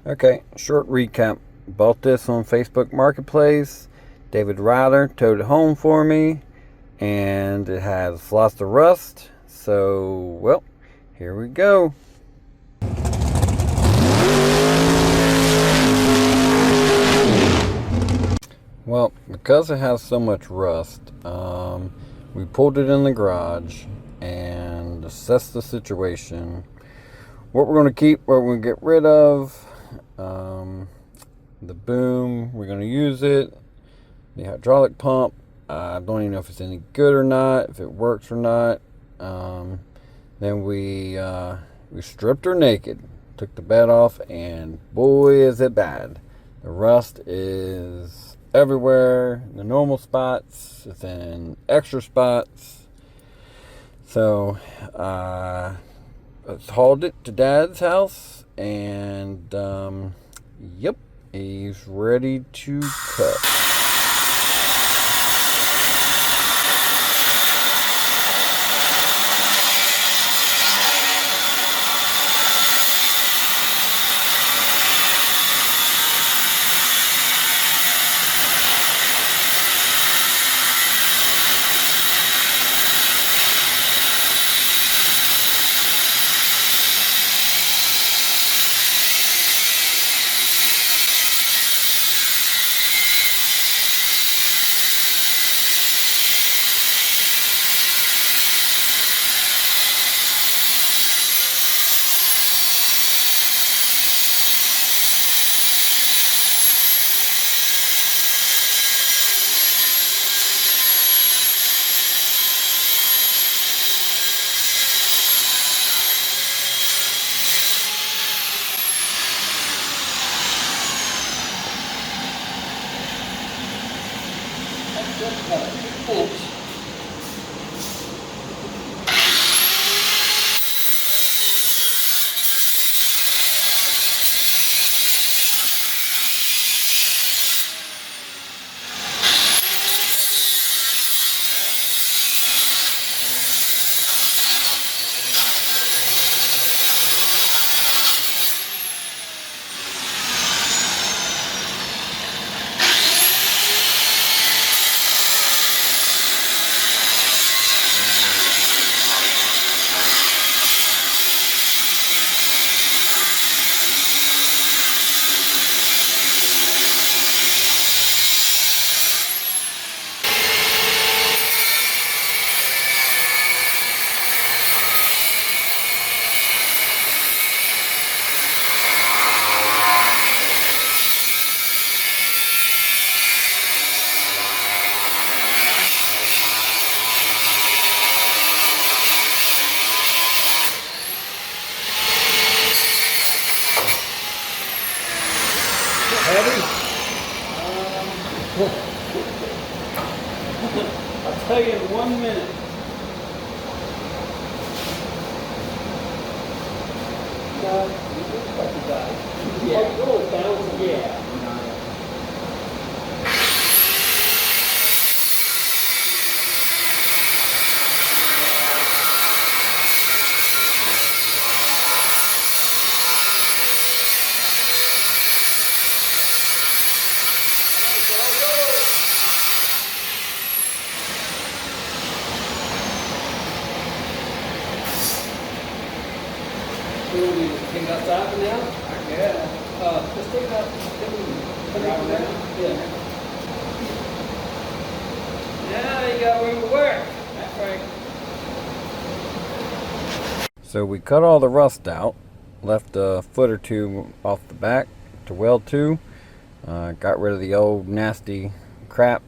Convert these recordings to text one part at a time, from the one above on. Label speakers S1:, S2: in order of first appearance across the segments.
S1: Okay, short recap. Bought this on Facebook Marketplace. David Ryder towed it home for me, and it has lots of rust. So, well, here we go. Well, because it has so much rust, we pulled it in the garage and assessed the situation. What we're going to keep, what we're going to get rid of. The boom, we're going to use it. The hydraulic pump, I don't even know if it's any good or not, if it works or not. Then we stripped her naked, took the bed off, and boy is it bad. The rust is everywhere, in the normal spots, it's in extra spots. So let's hauled it to Dad's house, and yep, he's ready to cut.
S2: Heavy? I'll tell you in 1 minute. Yeah. Yeah. Take it outside for now? Yeah. Just take it out. Come out now? Yeah. Now you got room to work. That's right.
S1: So we cut all the rust out, left a foot or two off the back to weld to, got rid of the old nasty crap,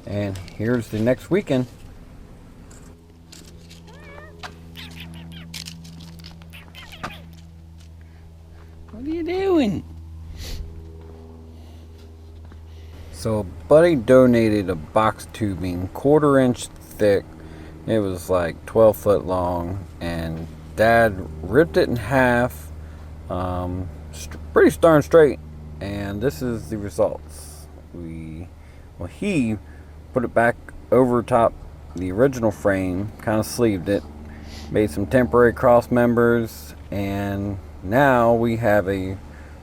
S1: and here's the next weekend. What are you doing? So a buddy donated a box tubing, 1/4 inch thick. It was like 12 foot long, and Dad ripped it in half, pretty darn straight, and this is the results. He put it back over top the original frame, kind of sleeved it, made some temporary cross members, And now we have a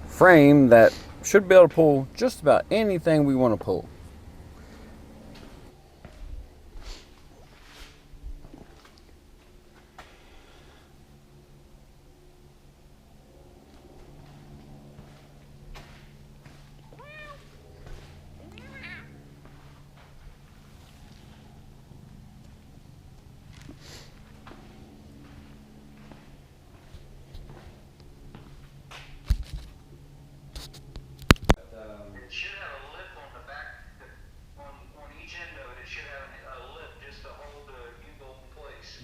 S1: frame that should be able to pull just about anything we want to pull.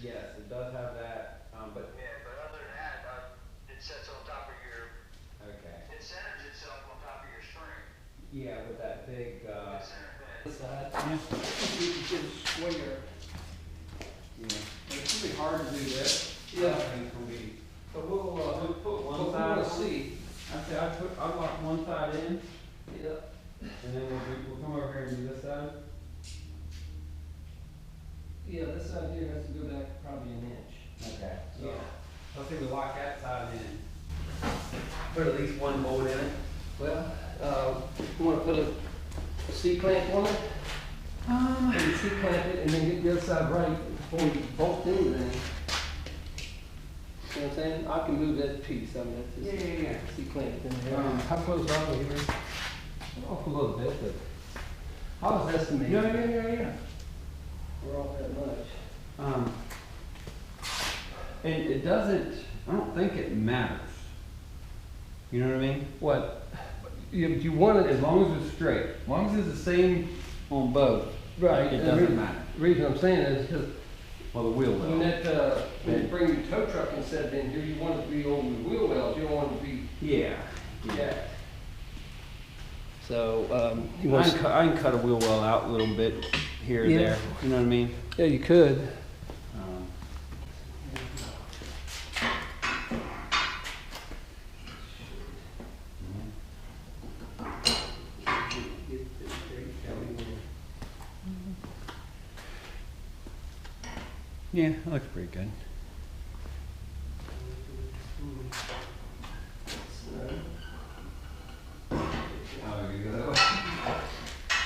S1: Yes, it does have that, but
S3: Yeah, but other than that, it sets on top of your,
S1: okay.
S3: it centers itself on top of your spring.
S1: Yeah, with that big.
S3: It's center bed.
S2: Side. You can get a square.
S1: Yeah. It's gonna be hard to do this.
S2: Yeah.
S1: It's gonna be.
S2: But we'll,
S1: We'll put one
S2: but we
S1: side.
S2: wanna see.
S1: I say I lock one side in,
S2: Yeah.
S1: and then we'll come over here and do this side.
S2: Yeah, this side here has to go back probably an inch.
S1: Okay. So
S2: Yeah.
S1: let's say we lock that side in. Put at least one bolt in it.
S2: Well, you wanna put a C-clamp on it? Put a C-clamp it and then get the other side right before you bolt anything. You know what I'm saying? I can move that piece, I mean, that's just
S1: Yeah.
S2: C-clamp it in there.
S1: How close are we here?
S2: Off a little bit, but I was estimating.
S1: Yeah.
S2: We're off that much.
S1: And it doesn't, I don't think it matters. You know what I mean?
S2: What? You want it
S1: As long as it's straight, as long as it's the same on both,
S2: right.
S1: it
S2: and
S1: doesn't matter.
S2: The reason I'm saying is because
S1: Well, the wheel
S2: when
S1: will.
S2: when you bring your tow truck and set it in here, you want it to be on the wheel wells, you don't want it to be
S1: Yeah.
S2: jacked. So, you
S1: I
S2: want
S1: can cut a wheel well out a little bit here or
S2: Yeah.
S1: there, you know what I mean?
S2: yeah, you could.
S1: Um, Yeah, it looks pretty good. Oh, you go that way?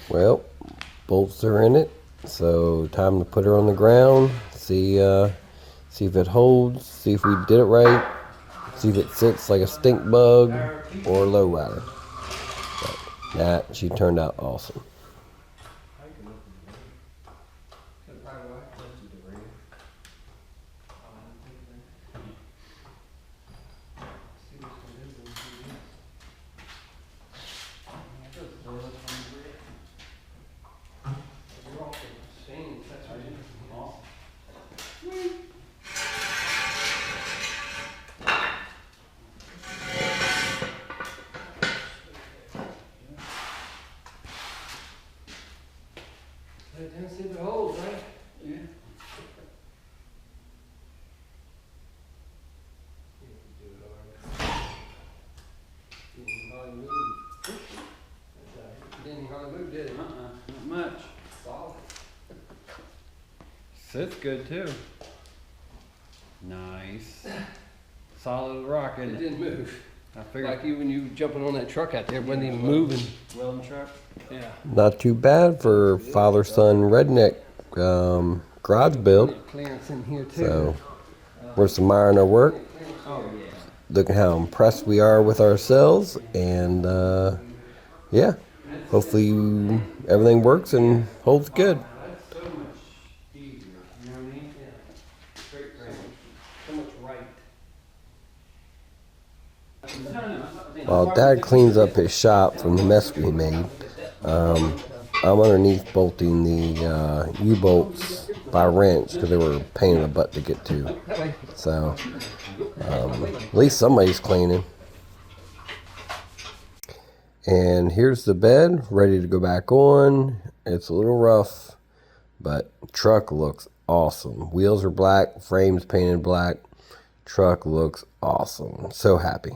S4: Well, bolts are in it, so time to put her on the ground, see if it holds, see if we did it right, see if it sits like a stink bug or a low rider. But that, she turned out awesome.
S2: it down, see if it holds, right?
S1: Yeah.
S2: Didn't hardly move. Didn't hardly move, did it?
S1: Not much.
S2: Solid.
S1: Sits good too. Nice. Solid rock,
S2: It
S1: isn't it?
S2: didn't move.
S1: I figured.
S2: Like you, when you were jumping on that truck out there, it wasn't even moving.
S1: Welding truck.
S2: Yeah.
S4: Not too bad for father-son redneck garage build.
S2: Clearance in here too.
S4: So we're some admiring our work.
S2: Oh yeah.
S4: Look at how impressed we are with ourselves, and yeah, hopefully everything works and holds good.
S1: That's so much easier. You know what I mean?
S2: Yeah. Straight ground. So much right.
S4: While Dad cleans up his shop from the mess we made, I'm underneath bolting the U-bolts by wrench because they were a pain in the butt to get to. So at least somebody's cleaning. And here's the bed ready to go back on. It's a little rough, but truck looks awesome. Wheels are black, frames painted black. Truck looks awesome. So happy.